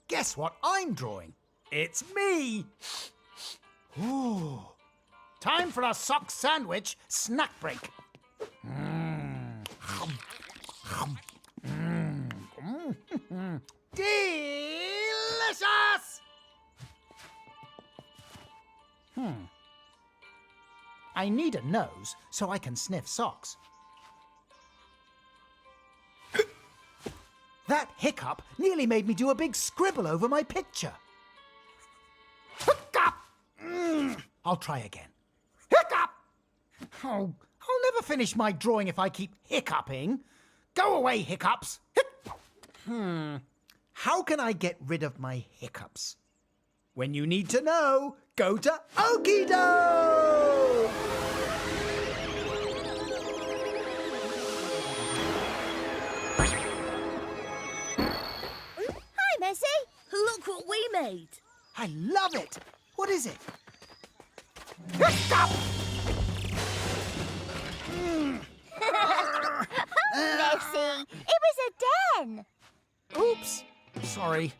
Guess what I'm drawing? It's me! Ooh. Time for a sock sandwich snack break. Delicious! I need a nose so I can sniff socks. That hiccup nearly made me do a big scribble over my picture. Hiccup! I'll try again. Hiccup! Oh, I'll never finish my drawing if I keep hiccuping. Go away, hiccups. How can I get rid of my hiccups? When you need to know, go to okido! Hi, Messi. Look what we made. I love it. What is it? Hiccup! Messi, it was a den. Oops. Sorry.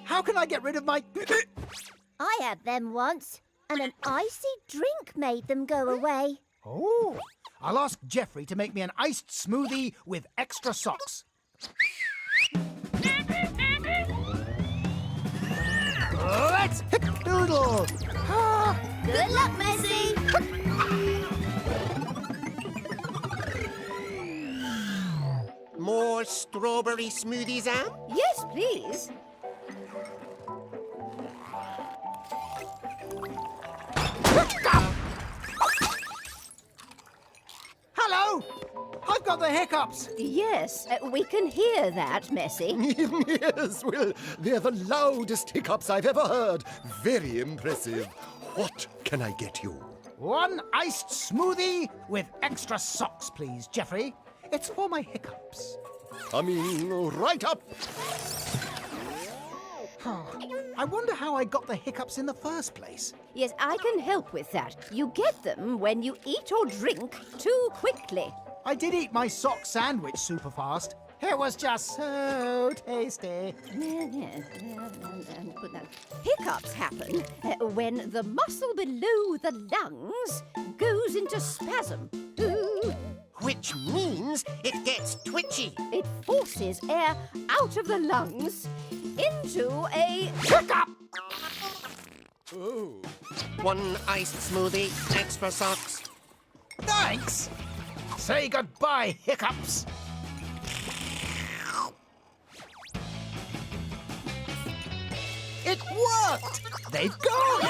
How can I get rid of my... I had them once, and an icy drink made them go away. Oh, I'll ask Jeffrey to make me an iced smoothie with extra socks. Let's doodle. Good luck, Messi. More strawberry smoothies, Anne? Yes, please. Hello! I've got the hiccups. Yes, we can hear that, Messi. Yes, well, they're the loudest hiccups I've ever heard. Very impressive. What can I get you? One iced smoothie with extra socks, please, Jeffrey. It's for my hiccups. Coming right up. I wonder how I got the hiccups in the first place. Yes, I can help with that. You get them when you eat or drink too quickly. I did eat my sock sandwich super fast. It was just so tasty. Hiccups happen when the muscle below the lungs goes into spasm. Which means it gets twitchy. It forces air out of the lungs into a Hiccup! Oh. One iced smoothie, extra socks. Thanks. Say goodbye, hiccups. It worked! They've gone!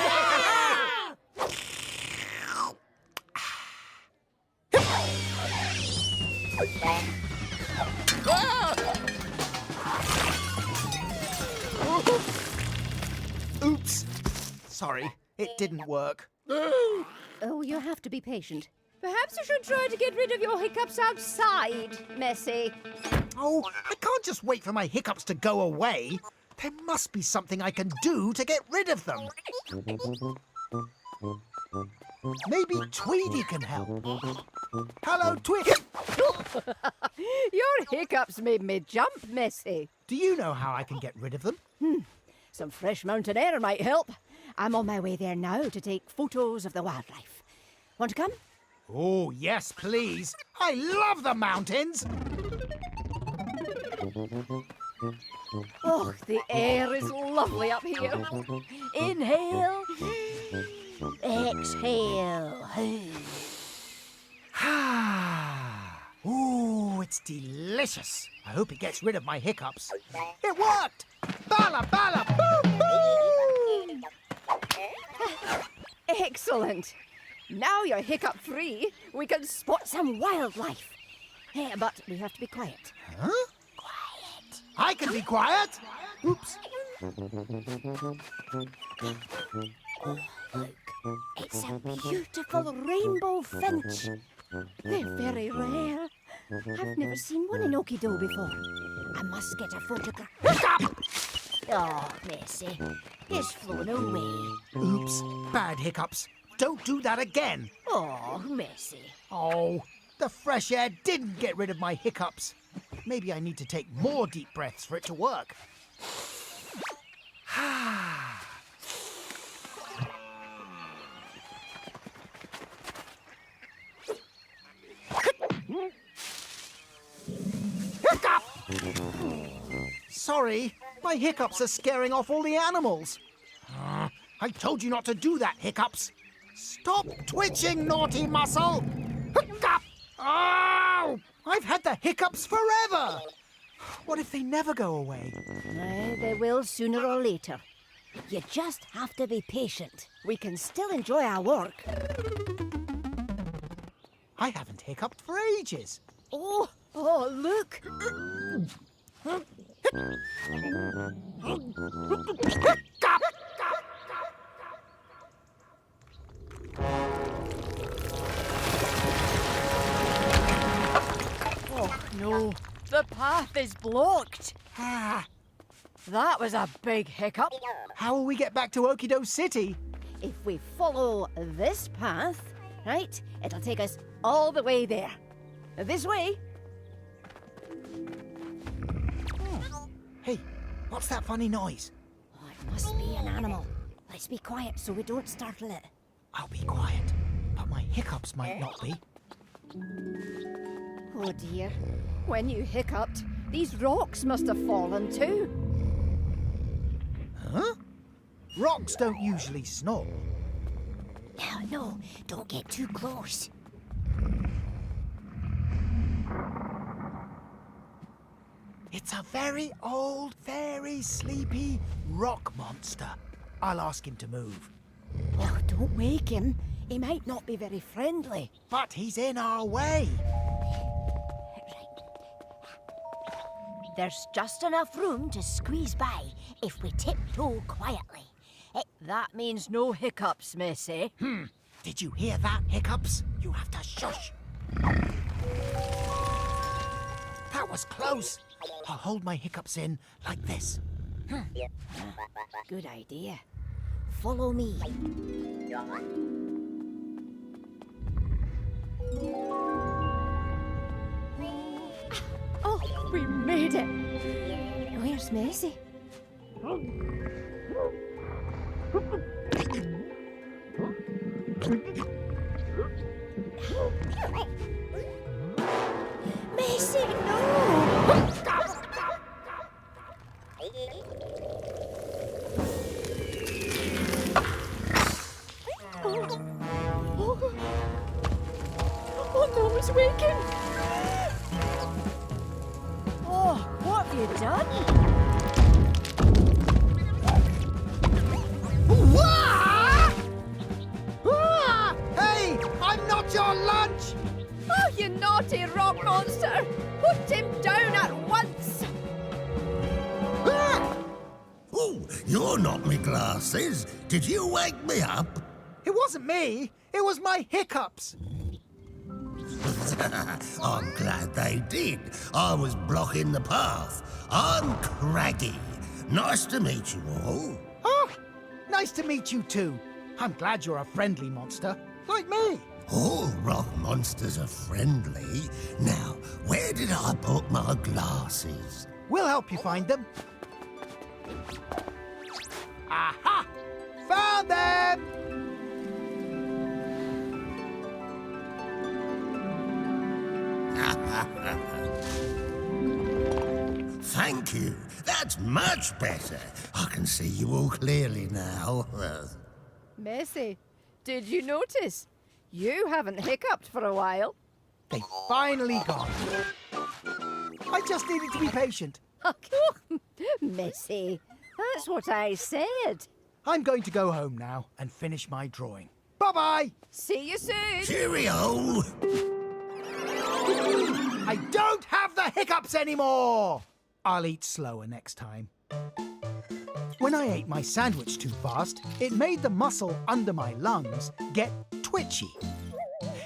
Oops. Sorry, it didn't work. Oh, you have to be patient. Perhaps you should try to get rid of your hiccups outside, Messi. Oh, I can't just wait for my hiccups to go away. There must be something I can do to get rid of them. Maybe Tweety can help. Hello, Tweety. Your hiccups made me jump, Messi. Do you know how I can get rid of them? Some fresh mountain air might help. I'm on my way there now to take photos of the wildlife. Want to come? Oh, yes, please. I love the mountains. Oh, the air is lovely up here. Inhale. Exhale. Ooh, it's delicious. I hope it gets rid of my hiccups. It worked! Bala, bala, boom, boom! Excellent. Now you're hiccup-free. We can spot some wildlife. But we have to be quiet. Huh? Quiet. I can be quiet. Oops. Look, it's a beautiful rainbow finch. They're very rare. I've never seen one in Okido before. I must get a photograph. Hiccup! Oh, Messi, it's flown away. Oops. Bad hiccups. Don't do that again. Oh, Messi. Oh, the fresh air didn't get rid of my hiccups. Maybe I need to take more deep breaths for it to work. Hiccup! Sorry, my hiccups are scaring off all the animals. I told you not to do that, Hiccups. Stop twitching, naughty muscle! Hiccup! Oh! I've had the hiccups forever! What if they never go away? They will sooner or later. You just have to be patient. We can still enjoy our work. I haven't hiccuped for ages. Oh, look! Hiccup! Oh, no. The path is blocked. That was a big hiccup. How will we get back to Okido City? If we follow this path, right, it'll take us all the way there. This way. Hey, what's that funny noise? Oh, it must be an animal. Let's be quiet so we don't startle it. I'll be quiet, but my hiccups might not be. Oh dear. When you hiccuped, these rocks must have fallen too. Huh? Rocks don't usually snore. No, don't get too close. It's a very old, very sleepy rock monster. I'll ask him to move. Oh, don't wake him. He might not be very friendly. But he's in our way. There's just enough room to squeeze by if we tiptoe quietly. That means no hiccups, Missy. Did you hear that, Hiccups? You have to shush. That was close. I'll hold my hiccups in like this. Good idea. Follow me. Oh, we made it. Where's Missy? Missy, no! Oh no, he's waking! Oh, what have you done? Wah! Ah! Hey, I'm not your lunch! Oh, you naughty rock monster! Put him down at once! Ah! Oh, you're not me glasses. Did you wake me up? It wasn't me. It was my hiccups. I'm glad they did. I was blocking the path. I'm Craggy. Nice to meet you all. Oh, nice to meet you too. I'm glad you're a friendly monster, like me. All rock monsters are friendly. Now, where did I put my glasses? We'll help you find them. Aha! Found them! Thank you. That's much better. I can see you all clearly now. Missy, did you notice? You haven't hiccuped for a while. They finally gone. I just needed to be patient. Missy, that's what I said. I'm going to go home now and finish my drawing. Bye-bye! See you soon. Cheerio! I don't have the hiccups anymore! I'll eat slower next time. When I ate my sandwich too fast, it made the muscle under my lungs get twitchy.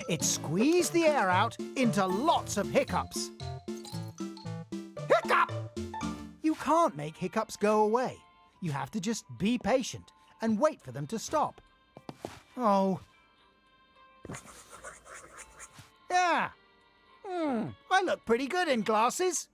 It squeezed the air out into lots of hiccups. Hiccup! You can't make hiccups go away. You have to just be patient and wait for them to stop. Oh. Yeah. I look pretty good in glasses.